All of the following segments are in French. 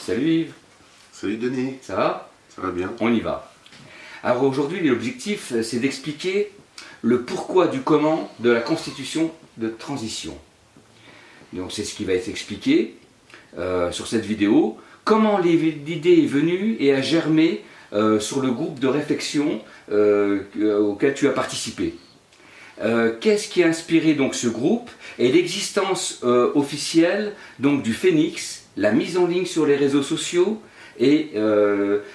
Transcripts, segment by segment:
Salut Yves. Salut Denis. Ça va? Ça va bien. On y va. Alors aujourd'hui, l'objectif, c'est d'expliquer le pourquoi du comment de la constitution de transition. Donc c'est ce qui va être expliqué sur cette vidéo. Comment l'idée est venue et a germé sur le groupe de réflexion auquel tu as participé. Qu'est-ce qui a inspiré donc ce groupe et l'existence officielle donc du Phénix, la mise en ligne sur les réseaux sociaux et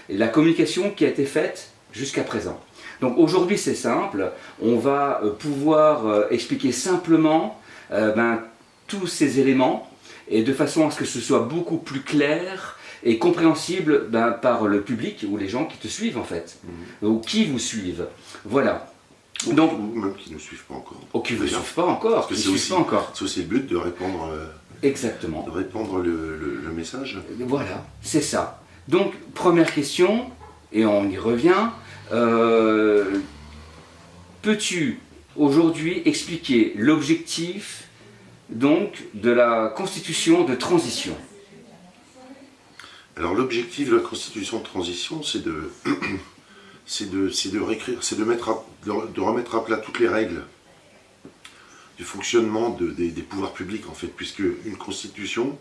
la communication qui a été faite jusqu'à présent. Donc aujourd'hui c'est simple, on va pouvoir expliquer simplement tous ces éléments et de façon à ce que ce soit beaucoup plus clair et compréhensible par le public ou les gens qui te suivent en fait, ou qui vous suivent. Voilà. Donc, ou même qui ne suivent pas encore. Ou qui ne suivent pas encore. Parce que c'est aussi le but de répandre, exactement. De répandre le message. Voilà, c'est ça. Donc, première question, et on y revient. Peux-tu aujourd'hui expliquer l'objectif donc de la constitution de transition? Alors l'objectif de la constitution de transition, c'est de réécrire, c'est de remettre à plat toutes les règles du fonctionnement des pouvoirs publics en fait, puisque une constitution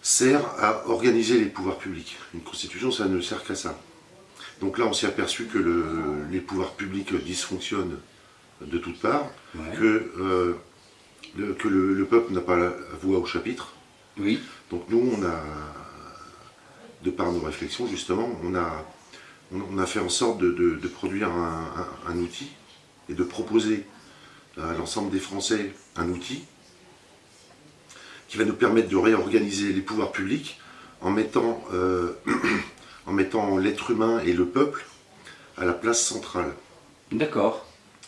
sert à organiser les pouvoirs publics. Une constitution, ça ne sert qu'à ça. Donc là, on s'est aperçu que les pouvoirs publics dysfonctionnent de toutes parts, ouais. que le peuple n'a pas la voix au chapitre. Oui. Donc nous, on a, de par nos réflexions justement, on a fait en sorte de produire un outil et de proposer à l'ensemble des Français un outil qui va nous permettre de réorganiser les pouvoirs publics en mettant, en mettant l'être humain et le peuple à la place centrale. D'accord.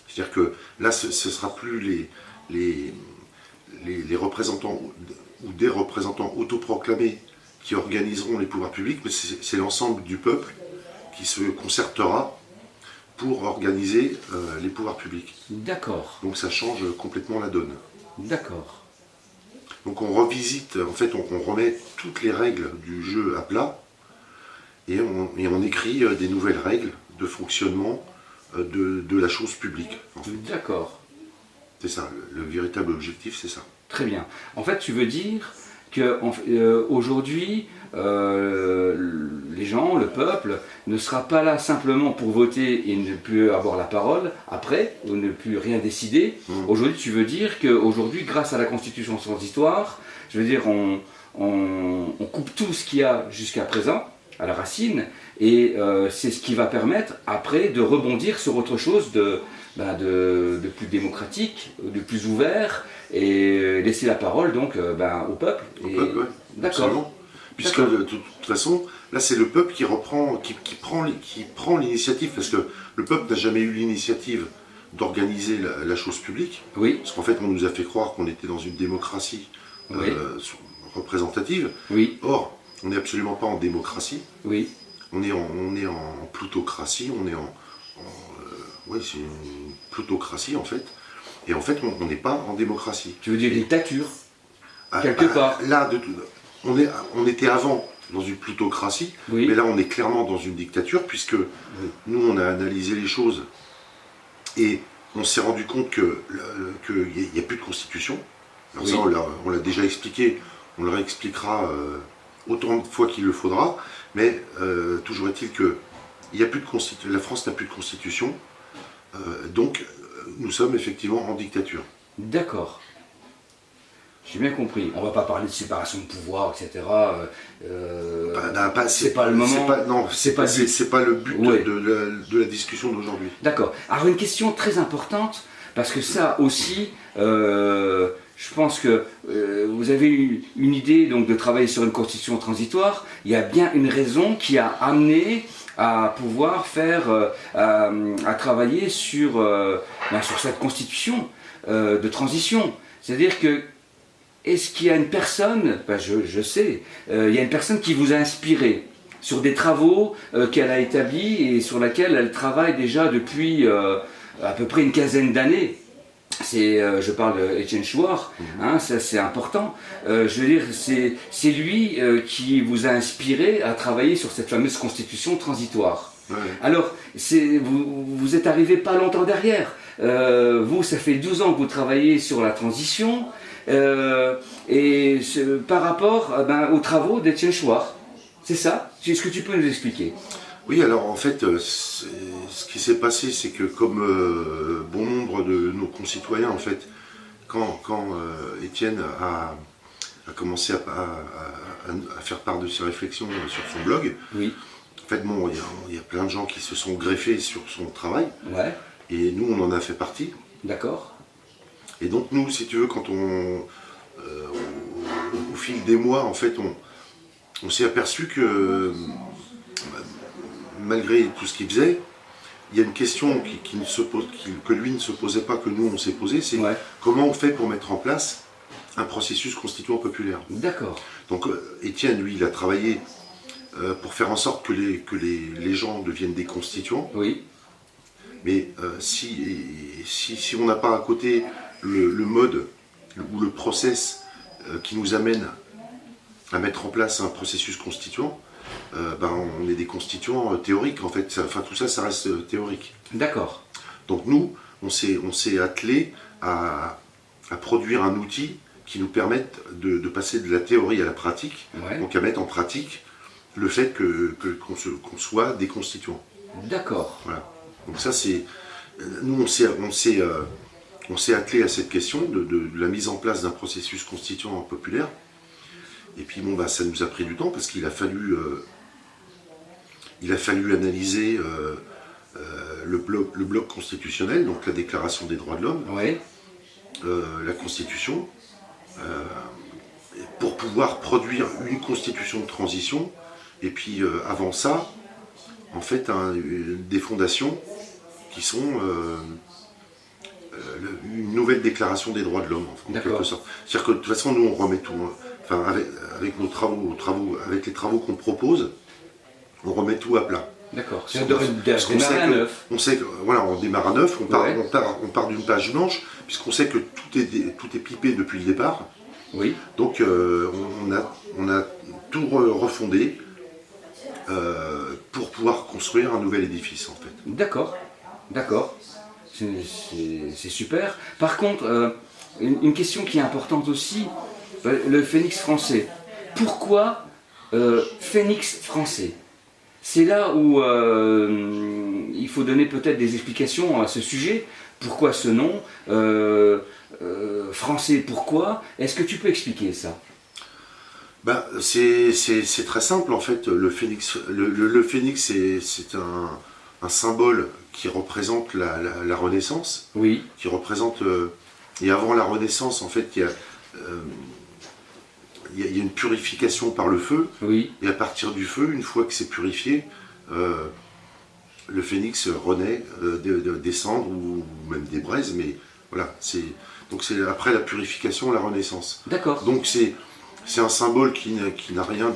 C'est-à-dire que là, ce ne sera plus les représentants ou des représentants autoproclamés qui organiseront les pouvoirs publics, mais c'est l'ensemble du peuple qui se concertera pour organiser les pouvoirs publics. D'accord. Donc ça change complètement la donne. D'accord. Donc on revisite, en fait on remet toutes les règles du jeu à plat et on écrit des nouvelles règles de fonctionnement de la chose publique. En fait. D'accord. C'est ça, le véritable objectif, c'est ça. Très bien. En fait, tu veux dire qu'aujourd'hui, les gens, le peuple, ne sera pas là simplement pour voter et ne plus avoir la parole après, ou ne plus rien décider. Aujourd'hui, tu veux dire qu'aujourd'hui, grâce à la Constitution transitoire, je veux dire, on coupe tout ce qu'il y a jusqu'à présent, à la racine, et c'est ce qui va permettre après de rebondir sur autre chose de plus démocratique, de plus ouvert, et laisser la parole donc au peuple. Au peuple, oui. D'accord. Puisque de toute façon, là c'est le peuple qui reprend, qui prend l'initiative, parce que le peuple n'a jamais eu l'initiative d'organiser la chose publique. Oui. Parce qu'en fait on nous a fait croire qu'on était dans une démocratie représentative. Oui. Or, on n'est absolument pas en démocratie. Oui. On est en plutocratie, oui, c'est une plutocratie en fait. Et en fait, on n'est pas en démocratie. Tu veux dire dictature, quelque part. Là, on était avant dans une plutocratie, oui. Mais là, on est clairement dans une dictature, puisque nous, on a analysé les choses et on s'est rendu compte qu'il n'y a plus de constitution. Alors ça, on l'a déjà expliqué, on le réexpliquera autant de fois qu'il le faudra, mais toujours est-il que la France n'a plus de constitution, donc nous sommes effectivement en dictature. D'accord. J'ai bien compris. On ne va pas parler de séparation de pouvoir, etc. C'est pas le moment. C'est pas le but de la discussion d'aujourd'hui. D'accord. Alors une question très importante, parce que ça aussi, je pense que vous avez eu une idée donc, de travailler sur une constitution transitoire. Il y a bien une raison qui a amené à pouvoir à travailler sur cette constitution de transition. C'est-à-dire que, est-ce qu'il y a une personne, je sais, il y a une personne qui vous a inspiré sur des travaux qu'elle a établis et sur lesquels elle travaille déjà depuis à peu près une quinzaine d'années. je parle d'Étienne Chouard, hein, ça c'est important. Je veux dire, c'est lui qui vous a inspiré à travailler sur cette fameuse constitution transitoire. Ouais. Alors, vous êtes arrivé pas longtemps derrière. Vous, ça fait 12 ans que vous travaillez sur la transition, par rapport aux travaux d'Étienne Chouard. C'est ça? Est-ce que tu peux nous expliquer? Oui, alors en fait, ce qui s'est passé, c'est que comme bon nombre de nos concitoyens, en fait, quand Étienne a commencé à faire part de ses réflexions sur son blog, Oui. en fait, bon, il y a plein de gens qui se sont greffés sur son travail, Ouais. et nous, on en a fait partie. D'accord. Et donc nous, si tu veux, quand au fil des mois, en fait, on s'est aperçu que malgré tout ce qu'il faisait, il y a une question que lui ne se posait pas, que nous on s'est posé, c'est Ouais. comment on fait pour mettre en place un processus constituant populaire. D'accord. Donc Étienne, lui, il a travaillé pour faire en sorte que les gens deviennent des constituants, Oui. mais si on n'a pas à côté le mode ou le process qui nous amène à mettre en place un processus constituant, on est des constituants théoriques en fait. Tout ça, ça reste théorique. D'accord. Donc nous, on s'est attelé à produire un outil qui nous permette de passer de la théorie à la pratique, Ouais. donc à mettre en pratique le fait qu'on soit des constituants. D'accord. Voilà. Donc ça, c'est... Nous, on s'est attelé à cette question de la mise en place d'un processus constituant populaire. Et puis bon, ça nous a pris du temps parce qu'il a fallu analyser le bloc constitutionnel, donc la Déclaration des droits de l'homme, Oui. la Constitution, pour pouvoir produire une constitution de transition. Et puis avant ça, en fait, des fondations qui sont une nouvelle Déclaration des droits de l'homme, en quelque sorte. C'est-à-dire que de toute façon, nous, on remet tout. Avec nos travaux, avec les travaux qu'on propose, on remet tout à plat. D'accord. On démarre à neuf. On sait que voilà, on démarre à neuf, on part d'une page blanche, puisqu'on sait que tout est pipé depuis le départ. Oui. Donc on a tout refondé pour pouvoir construire un nouvel édifice en fait. D'accord. D'accord. C'est super. Par contre, une question qui est importante aussi, le phénix français. Pourquoi phénix français? C'est là où il faut donner peut-être des explications à ce sujet. Pourquoi ce nom français, pourquoi? Est-ce que tu peux expliquer ça? C'est très simple en fait. Le phénix, c'est un symbole qui représente la Renaissance. Oui. Qui représente... et avant la Renaissance, en fait, il y a une purification par le feu. Oui. Et à partir du feu, une fois que c'est purifié, le phénix renaît des cendres ou même des braises. Mais voilà, donc c'est après la purification, la Renaissance. D'accord. Donc c'est un symbole qui n'a rien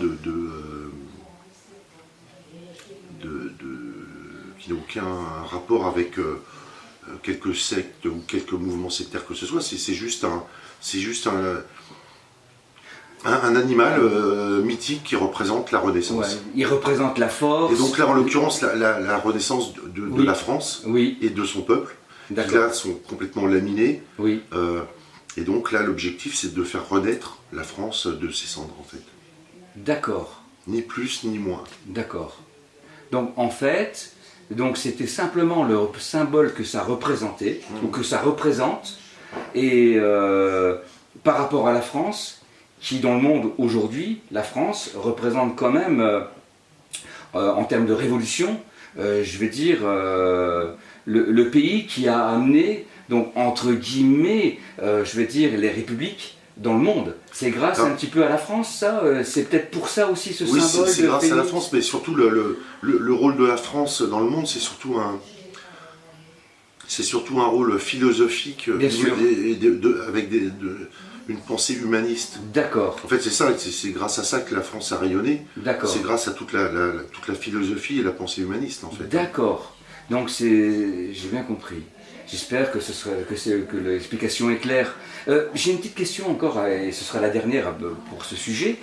qui n'a aucun rapport avec quelques sectes ou quelques mouvements sectaires que ce soit. C'est juste un animal mythique qui représente la Renaissance. Ouais, il représente la force. Et donc là, en l'occurrence, la Renaissance de la France et de son peuple, qui là sont complètement laminés. Oui. Et donc là, l'objectif, c'est de faire renaître la France de ses cendres, en fait. D'accord. Ni plus ni moins. D'accord. Donc en fait, c'était simplement le symbole que ça représentait, ou que ça représente, et par rapport à la France, qui dans le monde aujourd'hui, la France représente quand même, en termes de révolution, je vais dire, le pays qui a amené, donc entre guillemets, je vais dire, les républiques dans le monde. C'est grâce un petit peu à la France, ça? C'est peut-être pour ça aussi ce symbole? Oui, c'est grâce à la France, mais surtout le rôle de la France dans le monde, c'est surtout un rôle philosophique avec une pensée humaniste. D'accord. En fait, c'est ça, c'est grâce à ça que la France a rayonné. D'accord. C'est grâce à toute la philosophie et la pensée humaniste, en fait. D'accord. Donc j'ai bien compris. J'espère que, que l'explication est claire. J'ai une petite question encore, et ce sera la dernière pour ce sujet.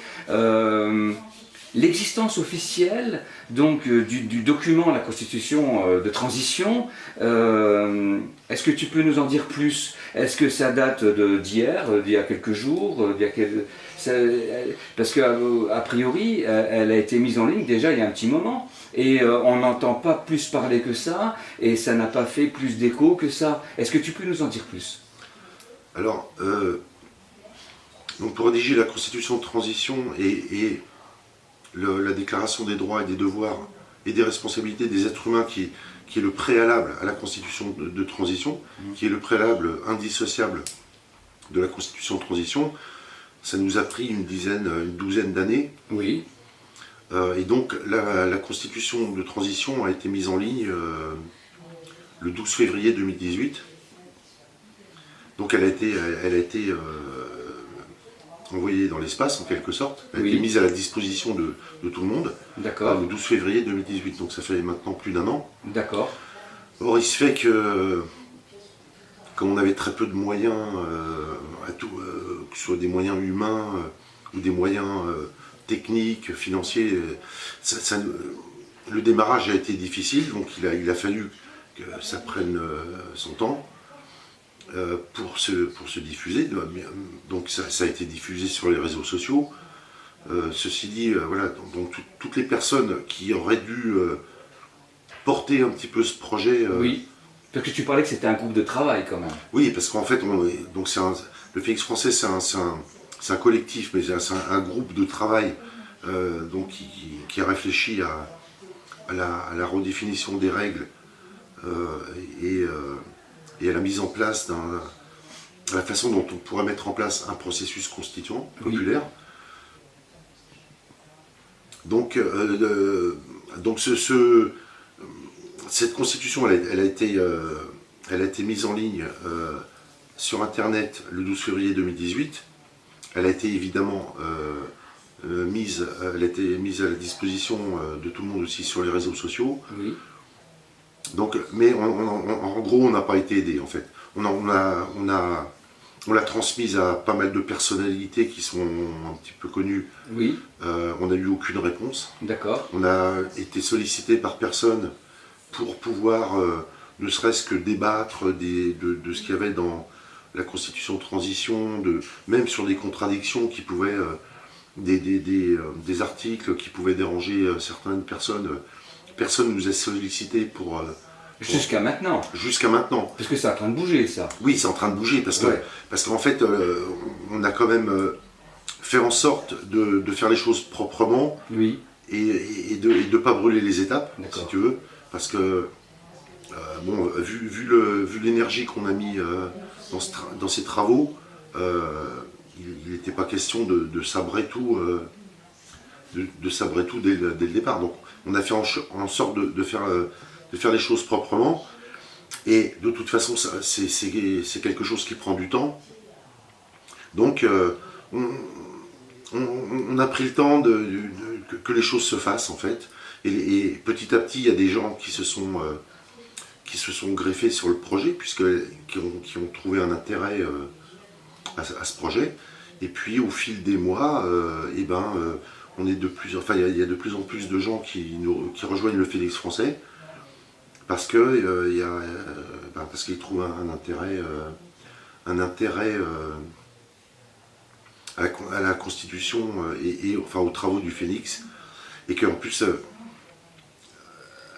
L'existence officielle donc, du document, la constitution de transition, est-ce que tu peux nous en dire plus? Est-ce que ça date d'hier, d'il y a quelques jours, parce qu'a priori, elle a été mise en ligne déjà il y a un petit moment, et on n'entend pas plus parler que ça, et ça n'a pas fait plus d'écho que ça. Est-ce que tu peux nous en dire plus? Alors, donc pour rédiger la constitution de transition et la déclaration des droits et des devoirs et des responsabilités des êtres humains qui est le préalable à la constitution de transition, qui est le préalable indissociable de la constitution de transition, ça nous a pris une douzaine d'années. Oui. Et donc la constitution de transition a été mise en ligne le 12 février 2018. Donc elle a été envoyée dans l'espace en quelque sorte. Elle a été mise à la disposition de tout le monde le 12 février 2018. Donc ça fait maintenant plus d'1 an. D'accord. Or il se fait que comme on avait très peu de moyens, que ce soit des moyens humains ou des moyens techniques, financiers, le démarrage a été difficile, donc il a fallu que ça prenne son temps pour se diffuser. Donc ça a été diffusé sur les réseaux sociaux. Ceci dit, voilà, donc toutes les personnes qui auraient dû porter un petit peu ce projet. Oui, parce que tu parlais que c'était un groupe de travail quand même. Oui, parce qu'en fait, le Phénix français, c'est un collectif, mais c'est un groupe de travail donc qui a réfléchi à la redéfinition des règles et à la mise en place à la façon dont on pourrait mettre en place un processus constituant populaire. Donc, cette constitution, elle a été mise en ligne sur Internet le 12 février 2018. Elle a été évidemment mise à la disposition de tout le monde aussi sur les réseaux sociaux. Oui. Donc, mais en gros, on n'a pas été aidé en fait. On l'a transmise à pas mal de personnalités qui sont un petit peu connues. Oui. On n'a eu aucune réponse. D'accord. On a été sollicité par personne pour pouvoir ne serait-ce que débattre de ce qu'il y avait dans la constitution de transition, même sur des contradictions qui pouvaient, des articles qui pouvaient déranger certaines personnes. Personne ne nous a sollicité pour jusqu'à maintenant. Jusqu'à maintenant. Parce que c'est en train de bouger, ça. Oui, c'est en train de bouger, parce qu'en fait, on a quand même fait en sorte de faire les choses proprement et de ne pas brûler les étapes, si tu veux. Parce que, bon, vu l'énergie qu'on a mis dans ces travaux, il n'était pas question de sabrer tout, dès le départ. Donc, on a fait en sorte de faire les choses proprement. Et de toute façon, c'est quelque chose qui prend du temps. Donc, on a pris le temps que les choses se fassent, en fait. Et petit à petit, il y a des gens qui se sont greffés sur le projet, qui ont trouvé un intérêt à ce projet. Et puis, au fil des mois, on est il y a de plus en plus de gens qui rejoignent le Phénix français parce qu'ils trouvent un intérêt à la Constitution et aux travaux du Phénix, et qu'en plus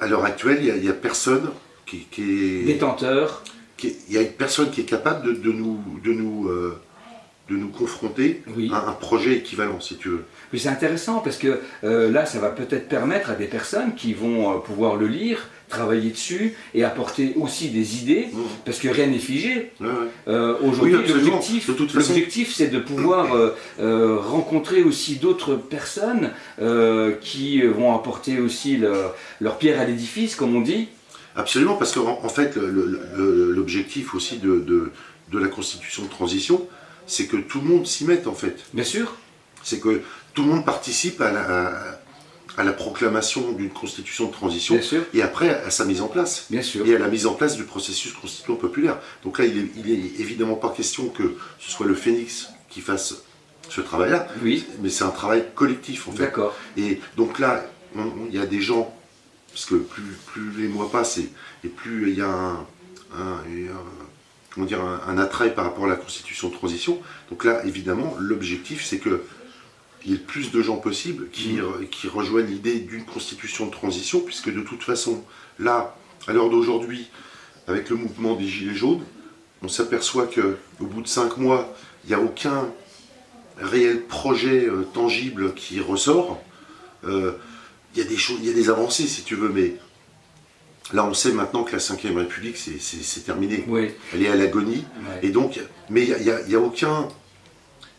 à l'heure actuelle il y a personne qui est détenteur. Il y a une personne qui est capable de nous confronter à un projet équivalent, si tu veux. Mais c'est intéressant parce que là, ça va peut-être permettre à des personnes qui vont pouvoir le lire, travailler dessus et apporter aussi des idées, parce que rien n'est figé. Aujourd'hui, l'objectif, c'est de pouvoir rencontrer aussi d'autres personnes qui vont apporter aussi leur pierre à l'édifice, comme on dit. Absolument, parce qu'en fait, l'objectif aussi de la constitution de transition, c'est que tout le monde s'y mette, en fait. Bien sûr. C'est que tout le monde participe à à la proclamation d'une constitution de transition, Bien sûr. et après à sa mise en place, Bien sûr. et à la mise en place du processus constituant populaire. Donc là, il est évidemment pas question que ce soit le Phénix qui fasse ce travail-là, Oui. mais c'est un travail collectif en fait. D'accord. Et donc là, il y a des gens, parce que plus les mois passent et plus il y a comment dire, un attrait par rapport à la constitution de transition. Donc là, évidemment, l'objectif, c'est que il y ait le plus de gens possible qui rejoignent l'idée d'une constitution de transition, puisque de toute façon, là, à l'heure d'aujourd'hui, avec le mouvement des Gilets jaunes, on s'aperçoit qu'au bout de 5 mois, il n'y a aucun réel projet tangible qui ressort. Il y a des choses, il y a des avancées, si tu veux, mais là, on sait maintenant que la Ve République, c'est terminé. Oui. Elle est à l'agonie. Ouais. Et donc, mais il n'y a aucun...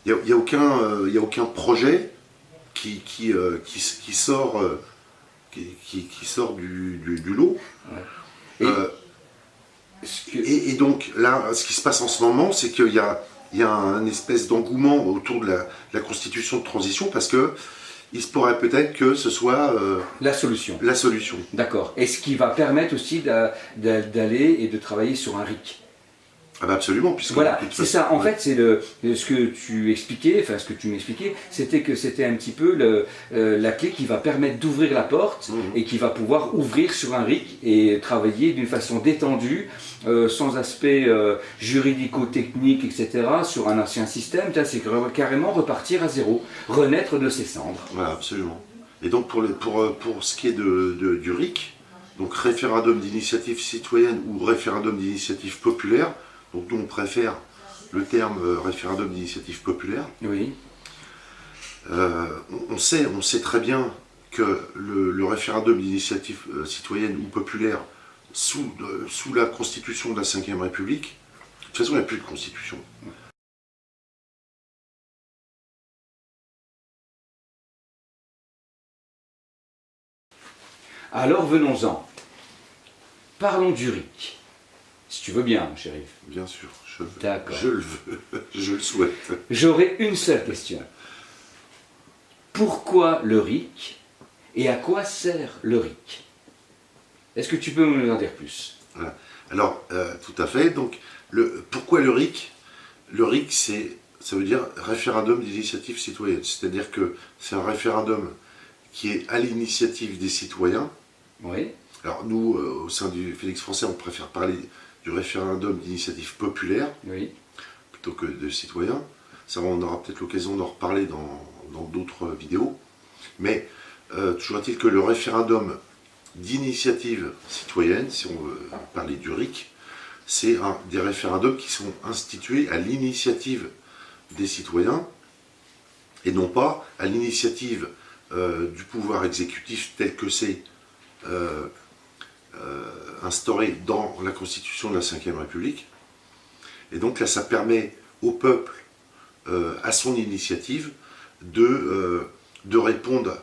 Il n'y a aucun projet qui sort, qui sort du lot. Ouais. Et donc là, ce qui se passe en ce moment, c'est qu'il y a un espèce d'engouement autour de la constitution de transition, parce que il se pourrait peut-être que ce soit la solution. la solution. D'accord. Et ce qui va permettre aussi d'aller et de travailler sur un RIC. Ah bah absolument, puisque Voilà, c'est ça. En ouais. fait, c'est ce que tu expliquais, enfin ce que tu m'expliquais, c'était que c'était un petit peu la clé qui va permettre d'ouvrir la porte et qui va pouvoir ouvrir sur un RIC et travailler d'une façon détendue, sans aspect juridico-technique, etc., sur un ancien système. C'est carrément repartir à zéro, renaître de ses cendres. Voilà, absolument. Et donc pour ce qui est du RIC, donc référendum d'initiative citoyenne ou référendum d'initiative populaire, donc nous on préfère le terme référendum d'initiative populaire. Oui. On sait très bien que le référendum d'initiative citoyenne ou populaire sous la constitution de la Ve République, de toute façon il n'y a plus de constitution. Alors venons-en. Parlons du RIC. Si tu veux bien, mon shérif. Bien sûr, D'accord. je le veux, je le souhaite. J'aurais une seule question. Pourquoi le RIC et à quoi sert le RIC? Est-ce que tu peux nous en dire plus? Voilà. Alors, tout à fait. Donc, pourquoi le RIC? Le RIC, ça veut dire référendum d'initiative citoyenne. C'est-à-dire que c'est un référendum qui est à l'initiative des citoyens. Oui. Alors, nous, au sein du Phénix français, on préfère parler du référendum d'initiative populaire Oui. plutôt que de citoyens. Ça, on aura peut-être l'occasion d'en reparler dans d'autres vidéos. Mais toujours est-il que le référendum d'initiative citoyenne, si on veut parler du RIC, c'est des référendums qui sont institués à l'initiative des citoyens et non pas à l'initiative du pouvoir exécutif tel que c'est instauré dans la Constitution de la Ve République. Et donc là, ça permet au peuple, à son initiative, de répondre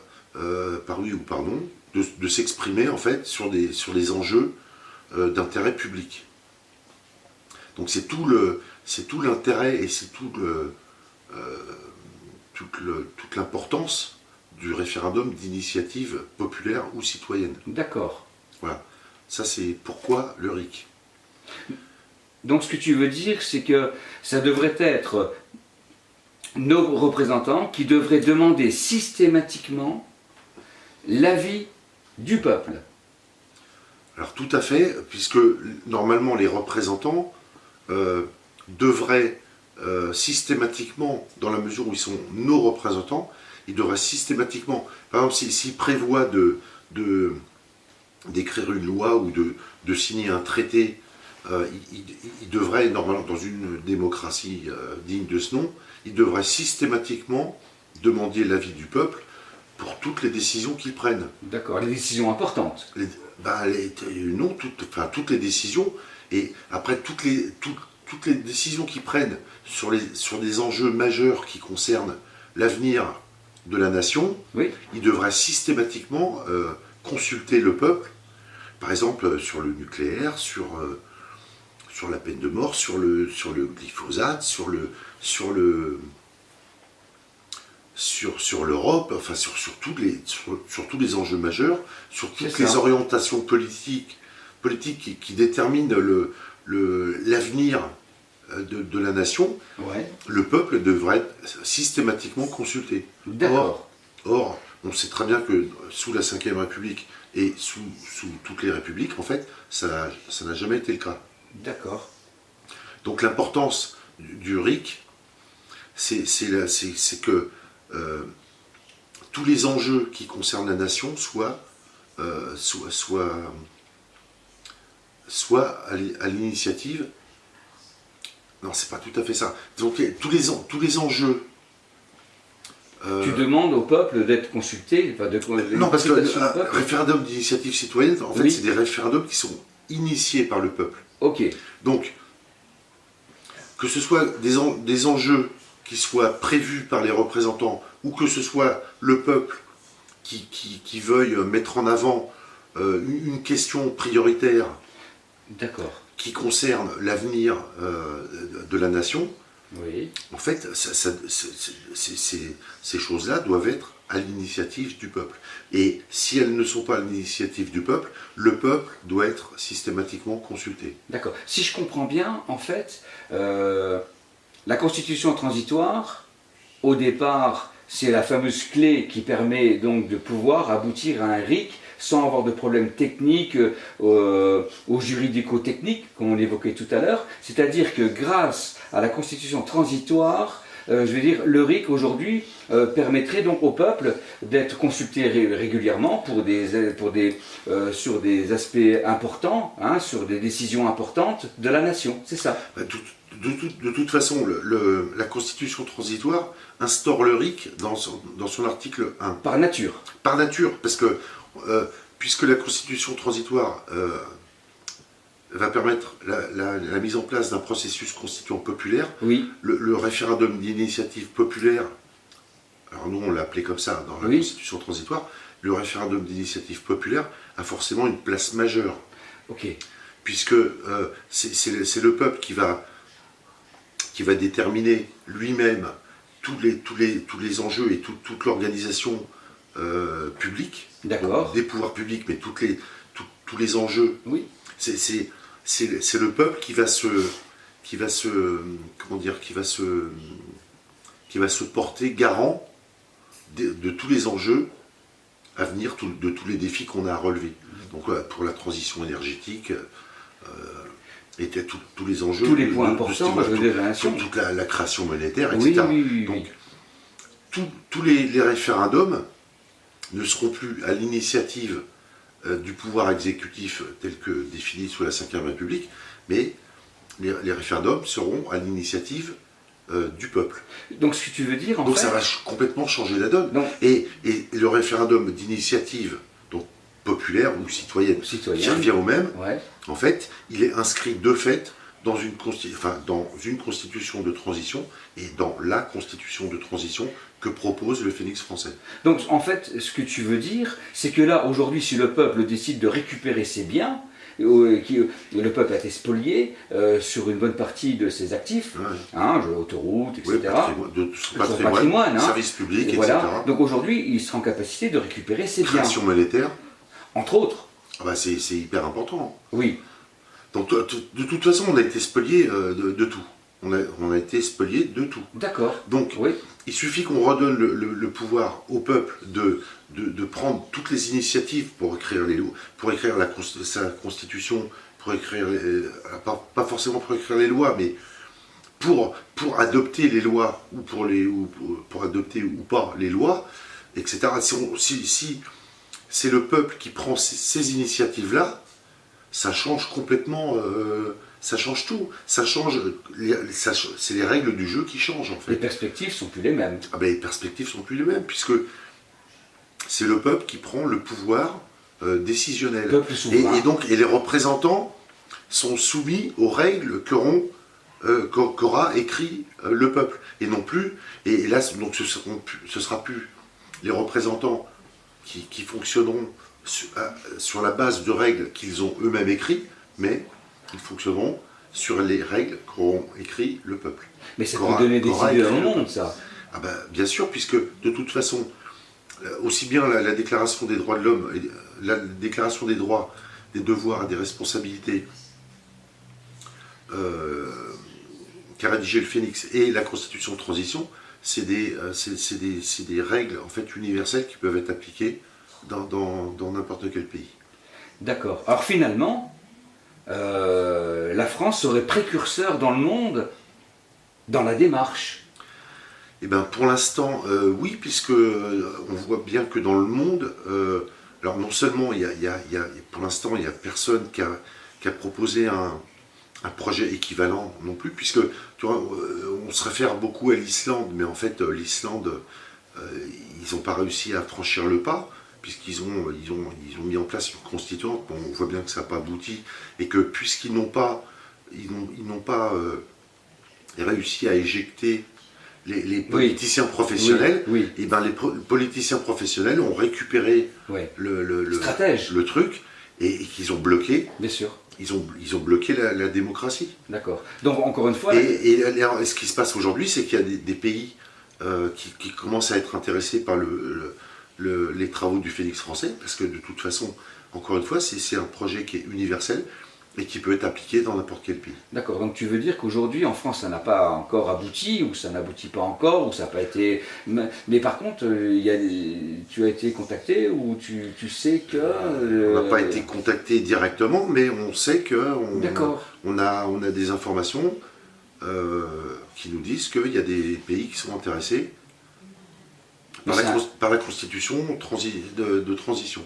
par oui ou par non, de s'exprimer en fait sur des enjeux d'intérêt public. Donc c'est tout l'intérêt et c'est toute l'importance du référendum d'initiative populaire ou citoyenne. D'accord. Voilà. Ça c'est pourquoi le RIC. Donc ce que tu veux dire, c'est que ça devrait être nos représentants qui devraient demander systématiquement l'avis du peuple. Alors tout à fait, puisque normalement les représentants devraient systématiquement, dans la mesure où ils sont nos représentants, ils devraient systématiquement, par exemple s'ils prévoient d'écrire une loi ou de signer un traité, ils devraient, normalement dans une démocratie digne de ce nom, ils devraient systématiquement demander l'avis du peuple pour toutes les décisions qu'ils prennent. D'accord, les décisions importantes. Non, toutes les décisions, et après toutes les décisions qu'ils prennent sur des enjeux majeurs qui concernent l'avenir de la nation, Oui. ils devraient systématiquement consulter le peuple, par exemple sur le nucléaire, sur la peine de mort, sur le glyphosate, sur sur l'Europe, enfin sur tous les enjeux majeurs, sur toutes C'est les ça. orientations politiques qui déterminent l'avenir de la nation. Ouais. Le peuple devrait être systématiquement consulté. D'accord. Or, on sait très bien que sous la Ve République et sous toutes les républiques, en fait, ça n'a jamais été le cas. D'accord. Donc l'importance du RIC, c'est que tous les enjeux qui concernent la nation soient à l'initiative. Non, c'est pas tout à fait ça. Donc tous les enjeux. Tu demandes au peuple d'être consulté, enfin Non, parce que consultation du peuple. référendum d'initiative citoyenne, en fait, Oui. c'est des référendums qui sont initiés par le peuple. Ok. Donc, que ce soit des enjeux qui soient prévus par les représentants ou que ce soit le peuple qui veuille mettre en avant une question prioritaire D'accord. qui concerne l'avenir de la nation, Oui. en fait, ces choses-là doivent être à l'initiative du peuple. Et si elles ne sont pas à l'initiative du peuple, le peuple doit être systématiquement consulté. D'accord. Si je comprends bien, en fait, la constitution transitoire, au départ, c'est la fameuse clé qui permet donc de pouvoir aboutir à un RIC sans avoir de problèmes techniques ou juridico-techniques, comme on l'évoquait tout à l'heure. C'est-à-dire que grâce à la constitution transitoire, je veux dire, le RIC aujourd'hui permettrait donc au peuple d'être consulté régulièrement sur des aspects importants, hein, sur des décisions importantes de la nation. C'est ça. De toute façon, la constitution transitoire instaure le RIC dans son article 1. Par nature. Par nature, parce que puisque la constitution transitoire va permettre la mise en place d'un processus constituant populaire, Oui. le référendum d'initiative populaire, alors nous on l'a appelé comme ça dans la Oui. constitution transitoire, le référendum d'initiative populaire a forcément une place majeure, Ok. puisque c'est le peuple qui va déterminer lui-même tous les enjeux et toute l'organisation publique, D'accord. donc des pouvoirs publics, mais tous les enjeux. Oui. C'est le peuple qui va se porter garant de tous les enjeux à venir, de tous les défis qu'on a à relever. Donc pour la transition énergétique, et tous les enjeux, Tous les points importants de la nation. toute la création monétaire, Oui, etc. oui. Donc tous les référendums ne seront plus à l'initiative du pouvoir exécutif tel que défini sous la Ve République, mais les référendums seront à l'initiative du peuple. Donc ce que tu veux dire, en Donc fait... ça va complètement changer la donne. Donc, Et le référendum d'initiative donc populaire ou citoyenne, qui citoyen. revient au même, Ouais. en fait, il est inscrit de fait dans une constitution de transition et dans la constitution de transition que propose le Phénix français. Donc en fait, ce que tu veux dire, c'est que là, aujourd'hui, si le peuple décide de récupérer ses biens, le peuple a été spolié sur une bonne partie de ses actifs, Ouais. hein, autoroutes, etc. Oui, de son Son patrimoine, hein. services publics, Et etc. voilà. Donc aujourd'hui, il sera en capacité de récupérer ses biens, Création monétaire, entre autres. c'est hyper important. Oui. Donc de toute façon, on a été spolié de tout. On a été spolié de tout. D'accord. Donc, Oui. il suffit qu'on redonne le pouvoir au peuple de prendre toutes les initiatives pour écrire les lois, pour écrire sa constitution, pour écrire, pas forcément pour écrire les lois, mais pour adopter les lois, ou pour adopter ou pas les lois, etc. Si c'est le peuple qui prend ces initiatives-là, ça change complètement, ça change tout. C'est les règles du jeu qui changent en fait. Les perspectives sont plus les mêmes. Les perspectives sont plus les mêmes, puisque c'est le peuple qui prend le pouvoir décisionnel. Peuple souverain. Et les représentants sont soumis aux règles qu'aura écrit le peuple. Et non plus, et là, donc ce sera plus les représentants qui fonctionneront sur la base de règles qu'ils ont eux-mêmes écrites, mais ils fonctionneront sur les règles qu'auront écrit le peuple. Mais ça peut donner des idées dans le monde, ça. Ah ben, bien sûr, puisque de toute façon, aussi bien la Déclaration des droits de l'homme, la Déclaration des droits, des devoirs et des responsabilités qu'a rédigé le Phénix et la Constitution de transition, c'est des règles en fait universelles qui peuvent être appliquées dans n'importe quel pays. D'accord. Alors finalement, la France serait précurseur dans le monde dans la démarche. Eh bien, pour l'instant, oui, puisque on voit bien que dans le monde, alors non seulement pour l'instant, il n'y a personne qui a proposé un projet équivalent non plus, puisque tu vois, on se réfère beaucoup à l'Islande, mais en fait, l'Islande, ils n'ont pas réussi à franchir le pas, puisqu'ils ont mis en place une constituante. Bon, on voit bien que ça n'a pas abouti, et que puisqu'ils n'ont pas réussi à éjecter les politiciens professionnels, et ben les politiciens professionnels ont récupéré le truc et qu'ils ont bloqué. Bien sûr. Ils ont bloqué la démocratie. D'accord. Donc encore une fois. Et ce qui se passe aujourd'hui, c'est qu'il y a des pays qui commencent à être intéressés par les travaux du Phénix français, parce que de toute façon, encore une fois, c'est un projet qui est universel et qui peut être appliqué dans n'importe quel pays. D'accord, donc tu veux dire qu'aujourd'hui en France ça n'a pas encore abouti, ou ça n'aboutit pas encore, ou ça n'a pas été... Mais par contre, tu as été contacté, ou tu sais que... On n'a pas été contacté directement, mais on sait qu'on a des informations qui nous disent qu'il y a des pays qui sont intéressés par la constitution de transition.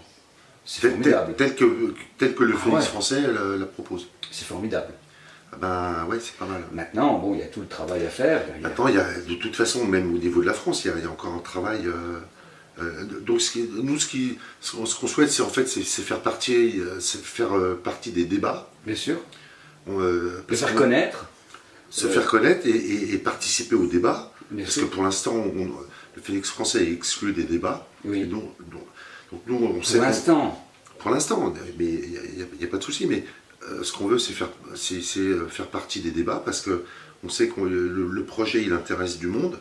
C'est formidable. Tel que le Phénix français la propose. C'est formidable. Ah ben ouais, c'est pas mal. Maintenant, bon, il y a tout le travail à faire. Maintenant, de toute façon, même au niveau de la France, il y a encore un travail. Donc, ce qu'on souhaite, c'est en fait, c'est faire partie des débats. Bien sûr. Se faire connaître. Se faire connaître et participer au débat. Parce sûr. que pour l'instant, le Phénix français est exclu des débats. Oui. Donc nous, on sait. Pour l'instant, mais il n'y a pas de souci. Mais ce qu'on veut, c'est faire partie des débats, parce que on sait que le projet, il intéresse du monde,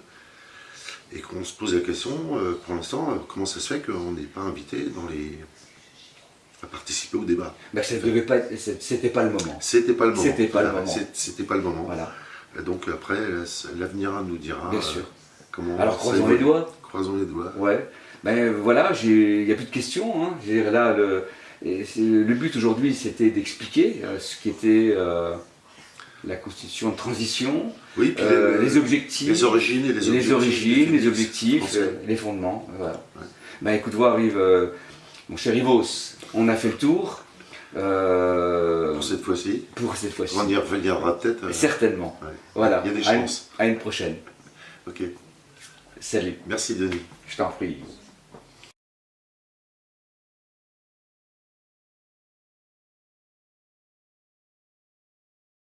et qu'on se pose la question, pour l'instant, comment ça se fait qu'on n'est pas invité à participer au débat. Ben, c'était pas le moment. C'était pas le moment. C'était pas le moment. C'était pas le moment. Voilà. Donc après, l'avenir nous dira. Bien sûr. Comment. Alors croisons les doigts. Croisons les doigts. Ouais. Ben voilà, il n'y a plus de questions. Hein. Je veux dire, là, le but aujourd'hui, c'était d'expliquer ce qu'était la constitution de transition, oui, puis les objectifs, les origines et les objectifs, les fondements. Voilà. Ouais. Ben écoute, mon cher Yvos, on a fait le tour. Pour cette fois-ci. On y reviendra peut-être. Certainement. Ouais. Voilà. Il y a des chances. À une prochaine. Ok. Salut. Merci Denis. Je t'en prie.